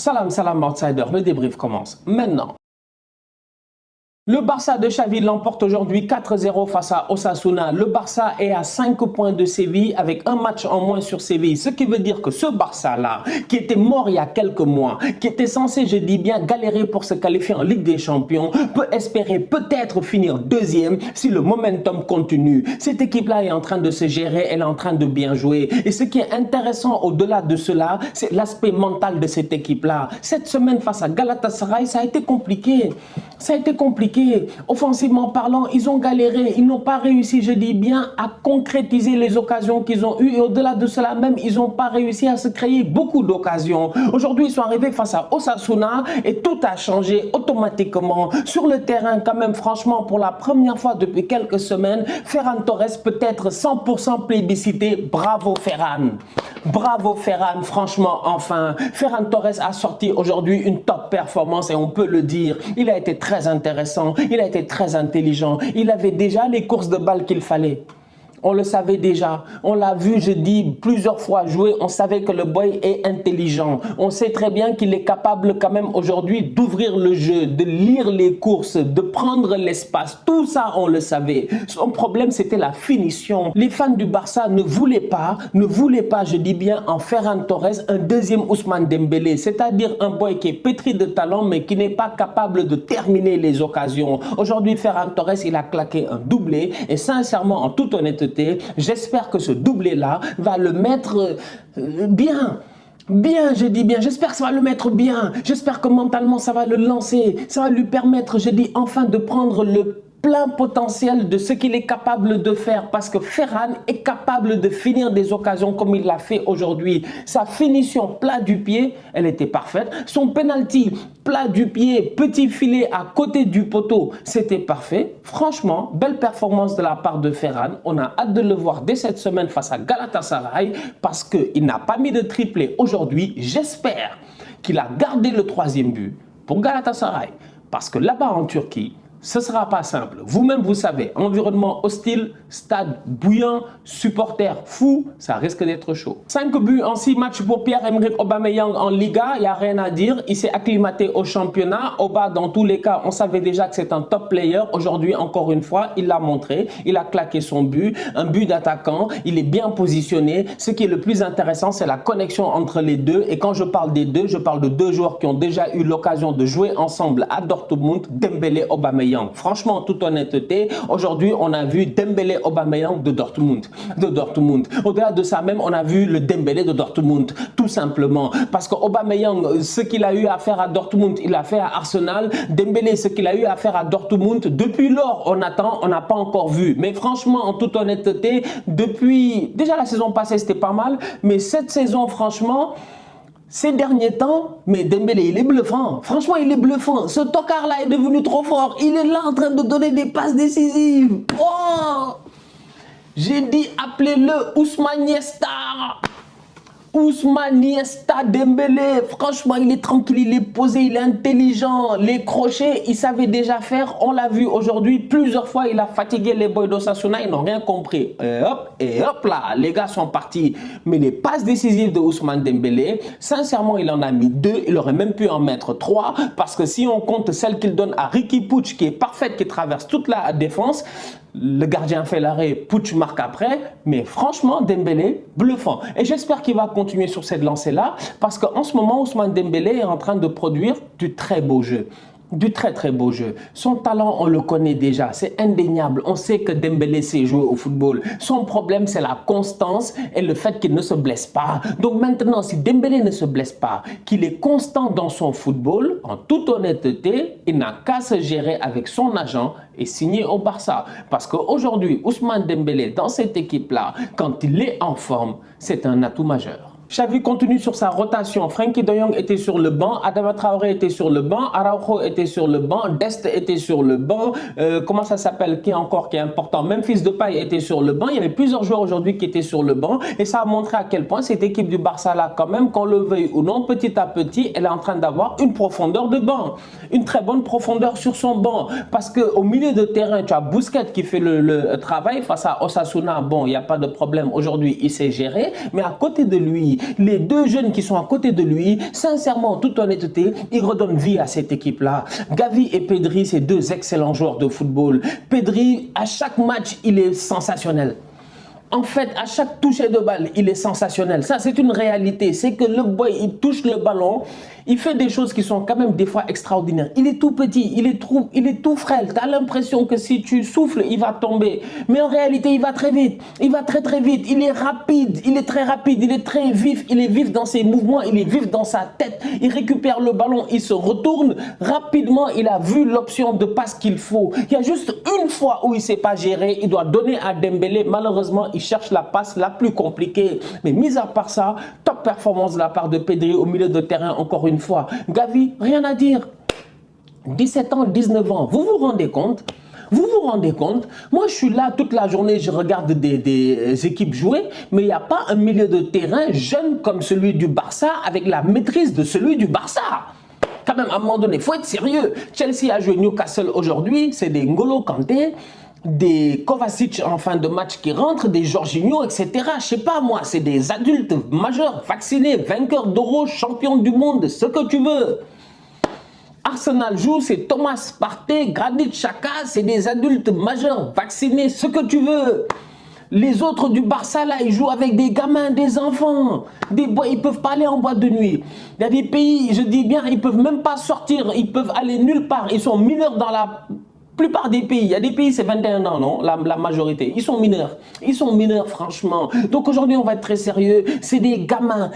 Salam, salam outsider, le débrief commence maintenant. Le Barça de Xavi l'emporte aujourd'hui 4-0 face à Osasuna. Le Barça est à 5 points de Séville avec un match en moins sur Séville. Ce qui veut dire que ce Barça-là, qui était mort il y a quelques mois, qui était censé, je dis bien, galérer pour se qualifier en Ligue des Champions, peut espérer peut-être finir deuxième si le momentum continue. Cette équipe-là est en train de se gérer, elle est en train de bien jouer. Et ce qui est intéressant au-delà de cela, c'est l'aspect mental de cette équipe-là. Cette semaine face à Galatasaray, ça a été compliqué. Ça a été compliqué. Offensivement parlant, ils ont galéré. Ils n'ont pas réussi, je dis bien, à concrétiser les occasions qu'ils ont eues. Et au-delà de cela même, ils n'ont pas réussi à se créer beaucoup d'occasions. Aujourd'hui, ils sont arrivés face à Osasuna et tout a changé automatiquement. Sur le terrain, quand même, franchement, pour la première fois depuis quelques semaines, Ferran Torres peut être 100% plébiscité. Bravo Ferran. Bravo Ferran, franchement, enfin. Ferran Torres a sorti aujourd'hui une top performance et on peut le dire. Il a été très intéressant, il a été très intelligent. Il avait déjà les courses de balles qu'il fallait. On le savait déjà, on l'a vu, je dis, plusieurs fois jouer, on savait que le boy est intelligent. On sait très bien qu'il est capable quand même aujourd'hui d'ouvrir le jeu, de lire les courses, de prendre l'espace. Tout ça, on le savait. Son problème, c'était la finition. Les fans du Barça ne voulaient pas, je dis bien, en Ferran Torres, un deuxième Ousmane Dembélé. C'est-à-dire un boy qui est pétri de talent, mais qui n'est pas capable de terminer les occasions. Aujourd'hui, Ferran Torres, il a claqué un doublé et sincèrement, en toute honnêteté, j'espère que ce doublé-là va le mettre bien. Bien, je dis bien, j'espère que ça va le mettre bien. J'espère que mentalement, ça va le lancer. Ça va lui permettre, je dis, enfin de prendre le plein potentiel de ce qu'il est capable de faire parce que Ferran est capable de finir des occasions comme il l'a fait aujourd'hui. Sa finition plat du pied, elle était parfaite. Son penalty plat du pied, petit filet à côté du poteau, c'était parfait. Franchement, belle performance de la part de Ferran. On a hâte de le voir dès cette semaine face à Galatasaray parce qu'il n'a pas mis de triplé aujourd'hui. J'espère qu'il a gardé le troisième but pour Galatasaray parce que là-bas en Turquie, ce ne sera pas simple. Vous-même, vous savez, environnement hostile, stade bouillant, supporters fous, ça risque d'être chaud. 5 buts en 6 matchs pour Pierre-Emerick Aubameyang en Liga, il n'y a rien à dire. Il s'est acclimaté au championnat. Oba, dans tous les cas, on savait déjà que c'est un top player. Aujourd'hui, encore une fois, il l'a montré. Il a claqué son but, un but d'attaquant. Il est bien positionné. Ce qui est le plus intéressant, c'est la connexion entre les deux. Et quand je parle des deux, je parle de deux joueurs qui ont déjà eu l'occasion de jouer ensemble à Dortmund, Dembélé, Aubameyang. Franchement, en toute honnêteté, aujourd'hui, on a vu Dembélé Aubameyang de Dortmund. Au-delà de ça même, on a vu le Dembélé de Dortmund, tout simplement. Parce que Aubameyang, ce qu'il a eu à faire à Dortmund, il l'a fait à Arsenal. Dembélé, ce qu'il a eu à faire à Dortmund, depuis lors, on attend, on n'a pas encore vu. Mais franchement, en toute honnêteté, depuis, déjà la saison passée, c'était pas mal. Mais cette saison, franchement, ces derniers temps, mais Dembélé, il est bluffant. Franchement, il est bluffant. Ce tocard-là est devenu trop fort. Il est là en train de donner des passes décisives. Oh! J'ai dit, appelez-le Ousmane Iniesta. Ousmane Iniesta Dembélé, franchement, il est tranquille, il est posé, il est intelligent. Les crochets, il savait déjà faire. On l'a vu aujourd'hui, plusieurs fois, il a fatigué les boys d'Osasuna, ils n'ont rien compris. Et hop là, les gars sont partis. Mais les passes décisives de Ousmane Dembélé, sincèrement, il en a mis 2. Il aurait même pu en mettre 3. Parce que si on compte celle qu'il donne à Riqui Puig, qui est parfaite, qui traverse toute la défense, le gardien fait l'arrêt, Puig marque après, mais franchement, Dembélé, bluffant. Et j'espère qu'il va continuer sur cette lancée-là, parce qu'en ce moment, Ousmane Dembélé est en train de produire du très beau jeu. Du très très beau jeu. Son talent, on le connaît déjà, c'est indéniable. On sait que Dembélé sait jouer au football. Son problème, c'est la constance et le fait qu'il ne se blesse pas. Donc maintenant, si Dembélé ne se blesse pas, qu'il est constant dans son football, en toute honnêteté, il n'a qu'à se gérer avec son agent et signer au Barça. Parce qu'aujourd'hui, Ousmane Dembélé, dans cette équipe-là, quand il est en forme, c'est un atout majeur. Xavi continue sur sa rotation. Frenkie de Jong était sur le banc, Adama Traoré était sur le banc, Araujo était sur le banc, Dest était sur le banc, comment ça s'appelle, qui encore qui est important, Memphis Depay était sur le banc. Il y avait plusieurs joueurs aujourd'hui qui étaient sur le banc et ça a montré à quel point cette équipe du Barça là, quand même, qu'on le veuille ou non, petit à petit, elle est en train d'avoir une profondeur de banc, une très bonne profondeur sur son banc, parce qu'au milieu de terrain, tu as Busquets qui fait le travail face à Osasuna. Bon, il n'y a pas de problème aujourd'hui, il s'est géré, mais à côté de lui, Gavi, les deux jeunes qui sont à côté de lui, sincèrement, en toute honnêteté, ils redonnent vie à cette équipe-là. Gavi et Pedri, c'est deux excellents joueurs de football. Pedri, à chaque match, il est sensationnel. En fait, à chaque toucher de balle, il est sensationnel. Ça, c'est une réalité. C'est que le boy, il touche le ballon, il fait des choses qui sont quand même des fois extraordinaires. Il est tout petit, il est tout frêle. Tu as l'impression que si tu souffles, il va tomber. Mais en réalité, il va très vite. Il va très très vite. Il est rapide, il est très rapide, il est très vif. Il est vif dans ses mouvements, il est vif dans sa tête. Il récupère le ballon, il se retourne. Rapidement, il a vu l'option de passe qu'il faut. Il y a juste une fois où il ne sait pas gérer. Il doit donner à Dembélé. Malheureusement, il cherche la passe la plus compliquée. Mais mis à part ça, top performance de la part de Pedri au milieu de terrain encore une fois. Gavi, rien à dire. 17 ans, 19 ans, vous vous rendez compte? Vous vous rendez compte? Moi, je suis là toute la journée, je regarde des équipes jouer, mais il n'y a pas un milieu de terrain jeune comme celui du Barça avec la maîtrise de celui du Barça. Quand même, à un moment donné, il faut être sérieux. Chelsea a joué Newcastle aujourd'hui, c'est des N'Golo Kanté, des Kovacic en fin de match qui rentrent, des Jorginho, etc. Je sais pas moi, c'est des adultes majeurs, vaccinés, vainqueurs d'Euro, champions du monde, ce que tu veux. Arsenal joue, c'est Thomas Partey, Granit Xhaka, c'est des adultes majeurs, vaccinés, ce que tu veux. Les autres du Barça, là, ils jouent avec des gamins, des enfants. Des bois, ils peuvent pas aller en boîte de nuit. Il y a des pays, je dis bien, ils peuvent même pas sortir, ils peuvent aller nulle part. Ils sont mineurs dans la plupart des pays. Il y a des pays, c'est 21 ans, non? La majorité. Ils sont mineurs. Ils sont mineurs, franchement. Donc aujourd'hui, on va être très sérieux. C'est des gamins,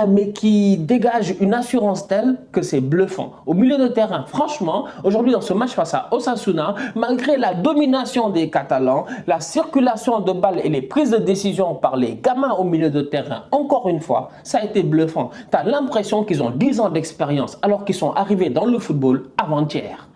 mais qui dégagent une assurance telle que c'est bluffant. Au milieu de terrain, franchement, aujourd'hui, dans ce match face à Osasuna, malgré la domination des Catalans, la circulation de balles et les prises de décision par les gamins au milieu de terrain, encore une fois, ça a été bluffant. Tu as l'impression qu'ils ont 10 ans d'expérience alors qu'ils sont arrivés dans le football avant-hier.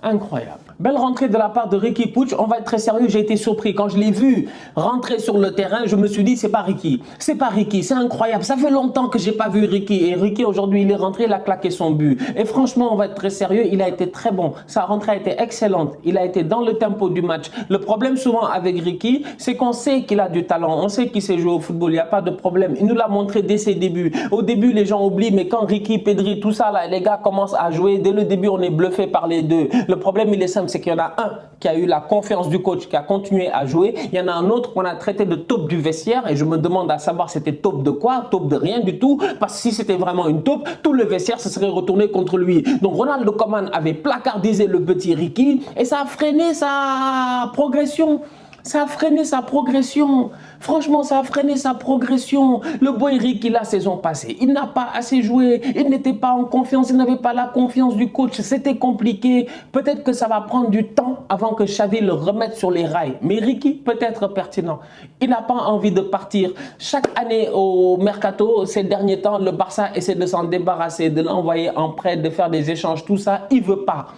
Incroyable. Belle rentrée de la part de Riqui Puig. On va être très sérieux, j'ai été surpris. Quand je l'ai vu rentrer sur le terrain, je me suis dit, c'est pas Riqui. C'est pas Riqui, c'est incroyable. Ça fait longtemps que j'ai pas vu Riqui. Et Riqui, aujourd'hui, il est rentré, il a claqué son but. Et franchement, on va être très sérieux, il a été très bon. Sa rentrée a été excellente. Il a été dans le tempo du match. Le problème souvent avec Riqui, c'est qu'on sait qu'il a du talent. On sait qu'il sait jouer au football, il n'y a pas de problème. Il nous l'a montré dès ses débuts. Au début, les gens oublient, mais quand Riqui, Pedri, tout ça, là, les gars commencent à jouer, dès le début, on est bluffé par les deux. Le problème, il est simple, c'est qu'il y en a un qui a eu la confiance du coach, qui a continué à jouer. Il y en a un autre qu'on a traité de taupe du vestiaire et je me demande à savoir c'était taupe de quoi? Taupe de rien du tout, parce que si c'était vraiment une taupe, tout le vestiaire se serait retourné contre lui. Donc Ronald Koeman avait placardisé le petit Riqui et ça a freiné sa progression. Ça a freiné sa progression. Franchement, ça a freiné sa progression. Le boy Riqui, la saison passée, il n'a pas assez joué. Il n'était pas en confiance. Il n'avait pas la confiance du coach. C'était compliqué. Peut-être que ça va prendre du temps avant que Xavi le remette sur les rails. Mais Riqui peut être pertinent. Il n'a pas envie de partir. Chaque année au mercato, ces derniers temps, le Barça essaie de s'en débarrasser, de l'envoyer en prêt, de faire des échanges, tout ça. Il ne veut pas.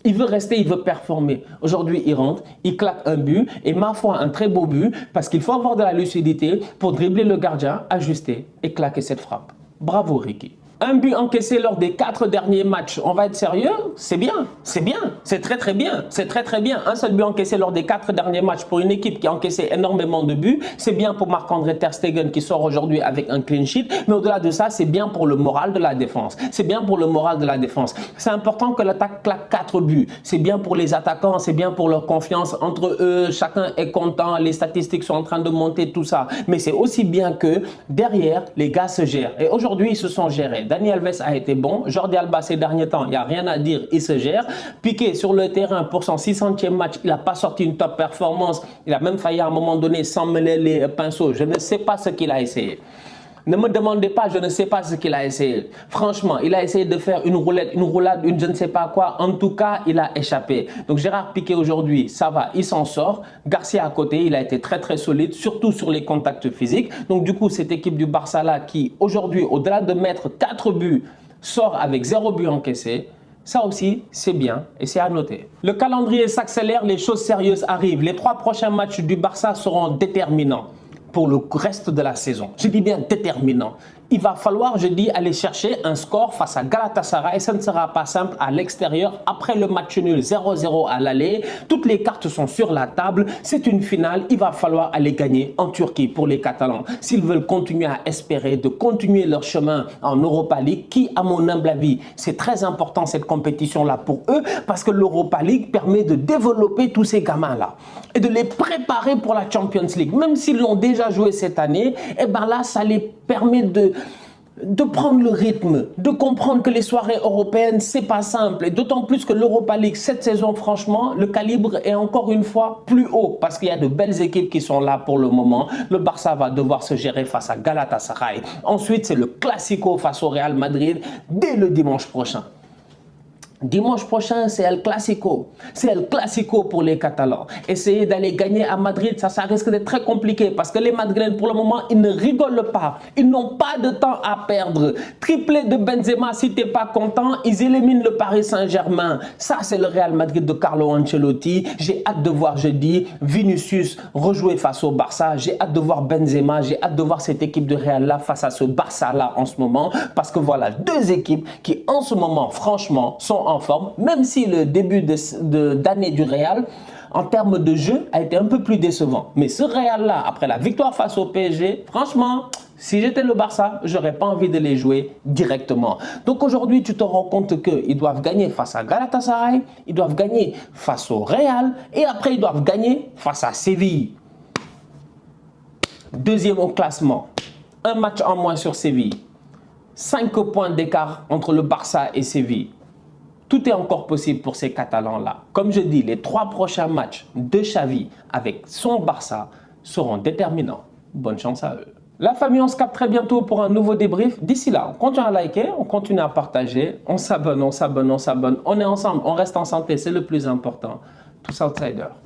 Il veut rester, il veut performer. Aujourd'hui, il rentre, il claque un but et ma foi, un très beau but parce qu'il faut avoir de la lucidité pour dribbler le gardien, ajuster et claquer cette frappe. Bravo Riqui. Un but encaissé lors des 4 derniers matchs. On va être sérieux? C'est bien, c'est bien, c'est très très bien, c'est très très bien. Un seul but encaissé lors des 4 derniers matchs pour une équipe qui a encaissé énormément de buts. C'est bien pour Marc-André Ter Stegen qui sort aujourd'hui avec un clean sheet. Mais au-delà de ça, c'est bien pour le moral de la défense. C'est bien pour le moral de la défense. C'est important que l'attaque claque 4 buts. C'est bien pour les attaquants, c'est bien pour leur confiance entre eux. Chacun est content, les statistiques sont en train de monter, tout ça. Mais c'est aussi bien que derrière, les gars se gèrent. Et aujourd'hui, ils se sont gérés. Dani Alves a été bon. Jordi Alba ces derniers temps, il n'y a rien à dire, il se gère. Piqué sur le terrain pour son 600e match, il n'a pas sorti une top performance. Il a même failli à un moment donné s'emmêler les pinceaux. Je ne sais pas ce qu'il a essayé. Ne me demandez pas, je ne sais pas ce qu'il a essayé. Franchement, il a essayé de faire une roulette, une roulade, une je ne sais pas quoi. En tout cas, il a échappé. Donc Gérard Piqué aujourd'hui, ça va, il s'en sort. Garcia à côté, il a été très très solide, surtout sur les contacts physiques. Donc du coup, cette équipe du Barça là qui aujourd'hui, au-delà de mettre 4 buts, sort avec 0 but encaissé. Ça aussi, c'est bien et c'est à noter. Le calendrier s'accélère, les choses sérieuses arrivent. Les 3 prochains matchs du Barça seront déterminants pour le reste de la saison. Je dis bien déterminant. il va falloir, je dis, aller chercher un score face à Galatasaray. Ça ne sera pas simple à l'extérieur. Après le match nul 0-0 à l'aller, toutes les cartes sont sur la table. C'est une finale. Il va falloir aller gagner en Turquie pour les Catalans. S'ils veulent continuer à espérer de continuer leur chemin en Europa League, qui, à mon humble avis, c'est très important cette compétition-là pour eux, parce que l'Europa League permet de développer tous ces gamins-là et de les préparer pour la Champions League. Même s'ils l'ont déjà joué cette année, et ben là, ça les permet de prendre le rythme, de comprendre que les soirées européennes, c'est pas simple. Et d'autant plus que l'Europa League, cette saison, franchement, le calibre est encore une fois plus haut parce qu'il y a de belles équipes qui sont là pour le moment. Le Barça va devoir se gérer face à Galatasaray. Ensuite, c'est le Classico face au Real Madrid dès le dimanche prochain. Dimanche prochain, c'est El Clasico. C'est El Clasico pour les Catalans. Essayer d'aller gagner à Madrid, ça risque d'être très compliqué parce que les Madrilènes, pour le moment, ils ne rigolent pas. Ils n'ont pas de temps à perdre. Triplé de Benzema, si tu n'es pas content, ils éliminent le Paris Saint-Germain. Ça, c'est le Real Madrid de Carlo Ancelotti. J'ai hâte de voir jeudi Vinicius rejouer face au Barça. J'ai hâte de voir Benzema. J'ai hâte de voir cette équipe de Real-là face à ce Barça-là en ce moment. Parce que voilà, deux équipes qui, en ce moment, franchement, sont en forme, même si le début d'année du Real, en termes de jeu, a été un peu plus décevant. Mais ce Real-là, après la victoire face au PSG, franchement, si j'étais le Barça, j'aurais pas envie de les jouer directement. Donc aujourd'hui, tu te rends compte qu'ils doivent gagner face à Galatasaray, ils doivent gagner face au Real, et après ils doivent gagner face à Séville. Deuxième au classement, un match en moins sur Séville. 5 points d'écart entre le Barça et Séville. Tout est encore possible pour ces Catalans-là. Comme je dis, les 3 prochains matchs de Xavi avec son Barça seront déterminants. Bonne chance à eux. La famille, on se capte très bientôt pour un nouveau débrief. D'ici là, on continue à liker, on continue à partager, on s'abonne, on s'abonne, on s'abonne. On est ensemble, on reste en santé, c'est le plus important. Tous outsiders.